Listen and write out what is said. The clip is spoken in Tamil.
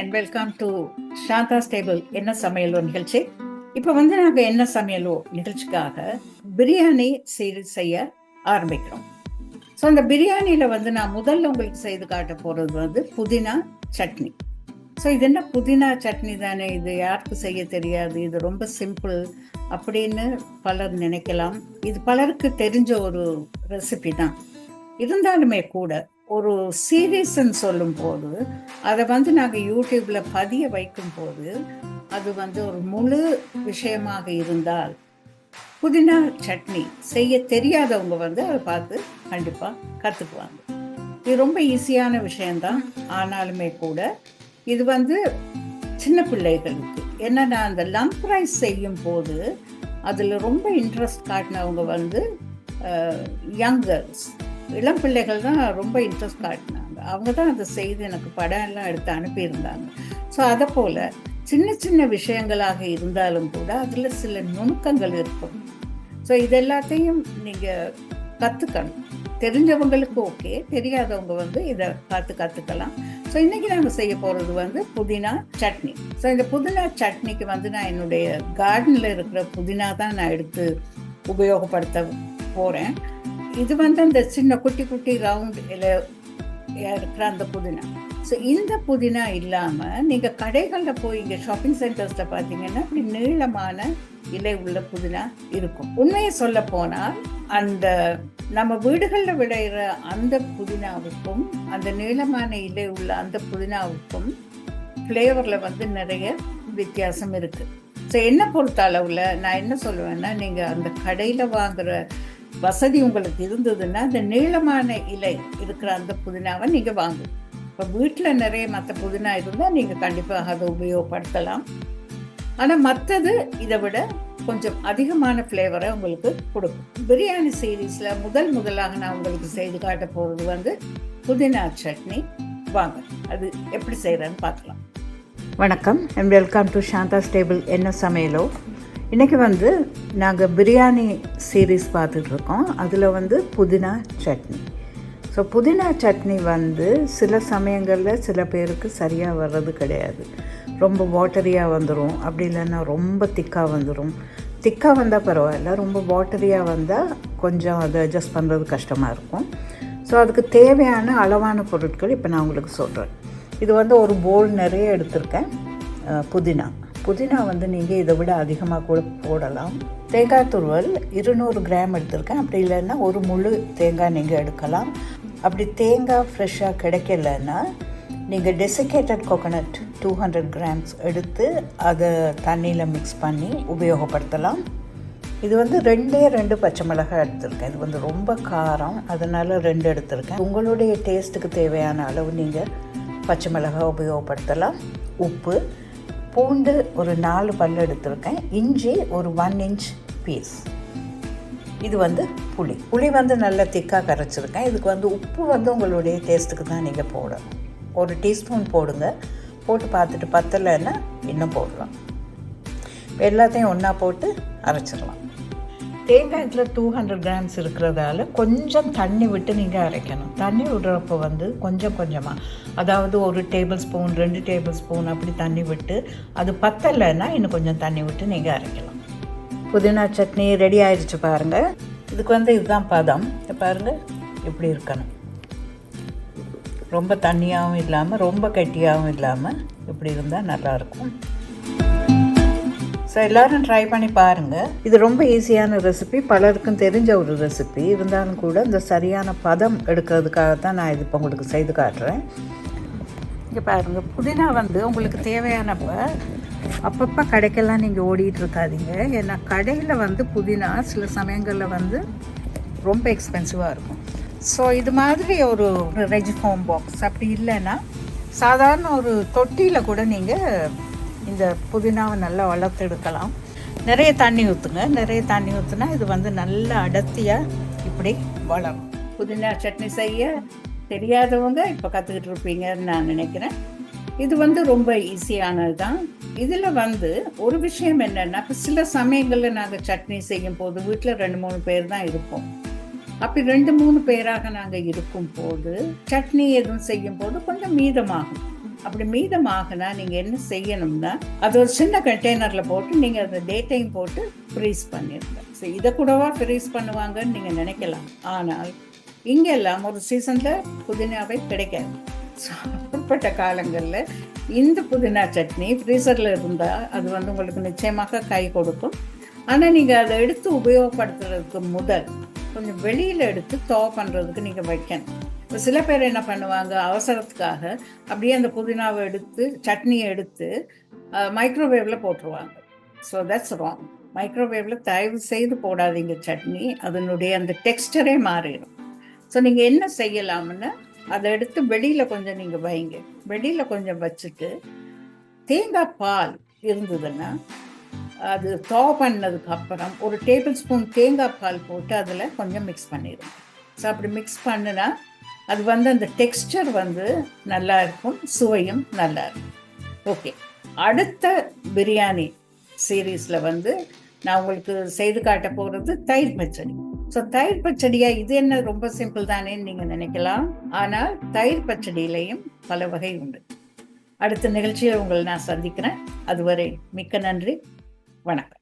And welcome to Shantha stable என்ன சமையலோ நிகழ்ச்சி. இப்போ நாங்கள் என்ன சமையலோ நிகழ்ச்சிக்காக பிரியாணி செய்ய ஆரம்பிக்கிறோம். ஸோ அந்த பிரியாணியில் நான் முதல்ல உங்களுக்கு செய்து காட்ட போகிறது புதினா சட்னி. ஸோ இது என்ன புதினா சட்னி தானே, இது யாருக்கு செய்ய தெரியாது, இது ரொம்ப சிம்பிள் அப்படின்னு பலர் நினைக்கலாம். இது பலருக்கு தெரிஞ்ச ஒரு ரெசிபி தான். இருந்தாலுமே கூட ஒரு சீரீஸ்ன்னு சொல்லும் போது அதை நாங்கள் யூடியூப்ல பதிய வைக்கும் போது அது ஒரு முழு விஷயமாக இருந்தால் புதினா சட்னி செய்ய தெரியாதவங்க அதை பார்த்து கண்டிப்பாக கற்றுக்குவாங்க. இது ரொம்ப ஈஸியான விஷயம்தான். ஆனாலுமே கூட இது சின்ன பிள்ளைகளுக்கு என்னன்னா அந்த லம்ப் ரைஸ் செய்யும் போது அதில் ரொம்ப இன்ட்ரெஸ்ட் காட்டினவங்க யங் கேர்ள்ஸ், இளம் பிள்ளைகள் தான் ரொம்ப இன்ட்ரெஸ்ட் காட்டினாங்க. அவங்க தான் அதை செய்து எனக்கு படம் எல்லாம் எடுத்து அனுப்பியிருந்தாங்க. ஸோ அதை போல் சின்ன சின்ன விஷயங்களாக இருந்தாலும் கூட அதில் சில நுணுக்கங்கள் இருக்கும். ஸோ இது எல்லாத்தையும் நீங்கள் கற்றுக்கணும். தெரிஞ்சவங்களுக்கு ஓகே, தெரியாதவங்க இதை பார்த்து கற்றுக்கலாம். ஸோ இன்றைக்கி நாங்கள் செய்ய போகிறது புதினா சட்னி. ஸோ இந்த புதினா சட்னிக்கு நான் என்னுடைய கார்டனில் இருக்கிற புதினா தான் நான் எடுத்து உபயோகப்படுத்த போகிறேன். இது அந்த சின்ன குட்டி குட்டி ரவுண்ட் இருக்கிற அந்த புதினா. ஸோ இந்த புதினா இல்லாமல் நீங்கள் கடைகளில் போய் இங்கே ஷாப்பிங் சென்டர்ஸில் பார்த்தீங்கன்னா இப்படி நீளமான இலை உள்ள புதினா இருக்கும். உண்மையை சொல்ல போனால் அந்த நம்ம வீடுகளில் விளையிற அந்த புதினாவுக்கும் அந்த நீளமான இலை உள்ள அந்த புதினாவுக்கும் ஃப்ளேவரில் நிறைய வித்தியாசம் இருக்குது. ஸோ என்னை பொறுத்த அளவில் நான் என்ன சொல்லுவேன்னா, நீங்கள் அந்த கடையில் வாங்குகிற வசதி உங்களுக்கு இருந்ததுன்னா அந்த நீளமான இலை இருக்கிற அந்த புதினாவை நீங்கள் வாங்குங்க. இப்போ வீட்டில் நிறைய மற்ற புதினா இருந்தால் நீங்கள் கண்டிப்பாக அதை உபயோகப்படுத்தலாம். ஆனால் மற்றது இதை விட கொஞ்சம் அதிகமான ஃப்ளேவரை உங்களுக்கு கொடுக்கும். பிரியாணி சீரீஸில் முதலாக நான் உங்களுக்கு செய்து காட்ட போகிறது புதினா சட்னி. வாங்க அது எப்படி செய்கிறேன்னு பார்க்கலாம். வணக்கம் and welcome to Shantha stable என்ன சமையலோ. இன்றைக்கி நாங்கள் பிரியாணி சீரீஸ் பார்த்துட்ருக்கோம். அதில் புதினா சட்னி. ஸோ புதினா சட்னி சில சமயங்களில் சில பேருக்கு சரியாக வர்றது கிடையாது. ரொம்ப வாட்டரியாக வந்துடும், அப்படி இல்லைன்னா ரொம்ப திக்காக வந்துடும். திக்காக வந்தால் பரவாயில்ல, ரொம்ப வாட்டரியாக வந்தால் கொஞ்சம் அதை அட்ஜஸ்ட் பண்ணுறது கஷ்டமாக இருக்கும். ஸோ அதுக்கு தேவையான அளவான பொருட்கள் இப்போ நான் உங்களுக்கு சொல்கிறேன். இது ஒரு போல் நிறைய எடுத்திருக்கேன். புதினா நீங்கள் இதை விட அதிகமாக கூட போடலாம். தேங்காய் துருவல் 200 கிராம் எடுத்திருக்கேன். அப்படி இல்லைன்னா ஒரு முழு தேங்காய் நீங்கள் எடுக்கலாம். அப்படி தேங்காய் ஃப்ரெஷ்ஷாக கிடைக்கலன்னா நீங்கள் டெசிகேட்டட் கோகோனட் 200 கிராம்ஸ் எடுத்து அதை தண்ணியில் மிக்ஸ் பண்ணி உபயோகப்படுத்தலாம். இது 2 பச்சை மிளகாய் எடுத்திருக்கேன். இது ரொம்ப காரம், அதனால் 2 எடுத்திருக்கேன். உங்களுடைய டேஸ்ட்டுக்கு தேவையான அளவு நீங்கள் பச்சை மிளகாய் உபயோகப்படுத்தலாம். உப்பு, பூண்டு ஒரு 4 பல் எடுத்திருக்கேன். இஞ்சி ஒரு 1 இன்ச் பீஸ். இது புளி நல்லா திக்காக கரைச்சிருக்கேன். இதுக்கு உப்பு உங்களுடைய டேஸ்ட்டுக்கு தான் நீங்கள் போடணும். 1 டீஸ்பூன் போடுங்க. போட்டு பார்த்துட்டு பத்தலைன்னா இன்னும் போடலாம். எல்லாத்தையும் ஒன்றா போட்டு அரைச்சிடலாம். தேங்காய்ல 200 கிராம்ஸ் இருக்கிறதால கொஞ்சம் தண்ணி விட்டு நீங்கள் அரைக்கணும். தண்ணி விடுறப்போ கொஞ்சம் கொஞ்சமாக, அதாவது 1 டேபிள் ஸ்பூன் 2 டேபிள் ஸ்பூன் அப்படி தண்ணி விட்டு, அது பத்தலைன்னா இன்னும் கொஞ்சம் தண்ணி விட்டு நீங்கள் அரைக்கலாம். புதினா சட்னி ரெடி ஆயிடுச்சு பாருங்கள். இதுக்கு இதுதான் பதம். பாருங்கள் இப்படி இருக்கணும். ரொம்ப தண்ணியாகவும் இல்லாமல் ரொம்ப கெட்டியாகவும் இல்லாமல் இப்படி இருந்தால் நல்லாயிருக்கும். ஸோ எல்லோரும் ட்ரை பண்ணி பாருங்கள். இது ரொம்ப ஈஸியான ரெசிபி, பலருக்கும் தெரிஞ்ச ஒரு ரெசிபி. இருந்தாலும் கூட இந்த சரியான பதம் எடுக்கிறதுக்காக தான் நான் இது இப்போ உங்களுக்கு செய்து காட்டுறேன். இங்கே பாருங்கள், புதினா உங்களுக்கு தேவையானப்போ அப்பப்போ கடைக்கெல்லாம் நீங்கள் ஓடிட்டு இருக்காதீங்க. ஏன்னா கடையில் புதினா சில சமயங்களில் ரொம்ப எக்ஸ்பென்சிவாக இருக்கும். ஸோ இது மாதிரி ஒரு ரெஜிஃபோம் பாக்ஸ் அப்படி இல்லைன்னா சாதாரண ஒரு தொட்டியில் கூட நீங்கள் இந்த புதினாவை நல்லா வளர்த்து எடுக்கலாம். நிறைய தண்ணி ஊற்றுங்க. நிறைய தண்ணி ஊற்றுனா இது நல்லா அடர்த்தியாக இப்படி வளரும். புதினா சட்னி செய்ய தெரியாதவங்க இப்போ கற்றுக்கிட்டு இருப்பீங்கன்னு நான் நினைக்கிறேன். இது ரொம்ப ஈஸியானது தான். இதில் ஒரு விஷயம் என்னென்னா, இப்போ சில சமயங்களில் நாங்கள் சட்னி செய்யும் போது வீட்டில் 2-3 பேர் தான் இருப்போம். அப்படி 2-3 பேராக நாங்கள் இருக்கும் போது சட்னி எதுவும் செய்யும் போது கொஞ்சம் மீதமாகும். அப்படி மீதமாகனா நீங்க என்ன செய்யணும்னா, அது ஒரு சின்ன கண்டெய்னர்ல போட்டு நீங்க அந்த டேட்டையும் போட்டு ஃப்ரீஸ் பண்ணிருங்க. இதை கூடவா ஃப்ரீஸ் பண்ணுவாங்கன்னு நீங்க நினைக்கலாம். ஆனால் இங்கெல்லாம் ஒரு சீசன்ல புதினாவே கிடைக்காது. அப்படிப்பட்ட காலங்கள்ல இந்த புதினா சட்னி ஃப்ரீசர்ல இருந்தா அது வந்து உங்களுக்கு நிச்சயமாக கை கொடுக்கும். ஆனா நீங்க அதை எடுத்து உபயோகப்படுத்துறதுக்கு முதல் கொஞ்சம் வெளியில எடுத்து பண்றதுக்கு நீங்க வைக்கணும். இப்போ சில பேர் என்ன பண்ணுவாங்க, அவசரத்துக்காக அப்படியே அந்த புதினாவை எடுத்து சட்னியை எடுத்து மைக்ரோவேவ்ல போட்டுருவாங்க. So that's wrong. மைக்ரோவேவ்ல தயவு செய்து போடாதீங்க சட்னி, அதனுடைய அந்த டெக்ஸ்டரே மாறிடும். ஸோ நீங்க என்ன செய்யலாம்னு அதை எடுத்து வெளியில கொஞ்சம் நீங்க வைங்க. வெளியில கொஞ்சம் வச்சுட்டு தேங்காய் பால் இருந்ததுன்னா அது பண்ணதுக்கு அப்புறம் ஒரு டேபிள் ஸ்பூன் தேங்காய் பால் போட்டு அதில் கொஞ்சம் மிக்ஸ் பண்ணிடுங்க. ஸோ அப்படி மிக்ஸ் பண்ணுனா அது வந்து அந்த டெக்ஸ்டர் வந்து நல்லா இருக்கும், சுவையும் நல்லா இருக்கும். ஓகே, அடுத்த பிரியாணி சீரீஸில் வந்து நான் உங்களுக்கு செய்து காட்ட போகிறது தயிர் பச்சடி. ஸோ தயிர் பச்சடியா இது என்ன ரொம்ப சிம்பிள் தானேன்னு நீங்கள் நினைக்கலாம். ஆனால் தயிர் பச்சடியிலையும் பல வகை உண்டு. அடுத்த நிகழ்ச்சியில் உங்களை நான் சந்திக்கிறேன். அதுவரை மிக்க நன்றி. வணக்கம்.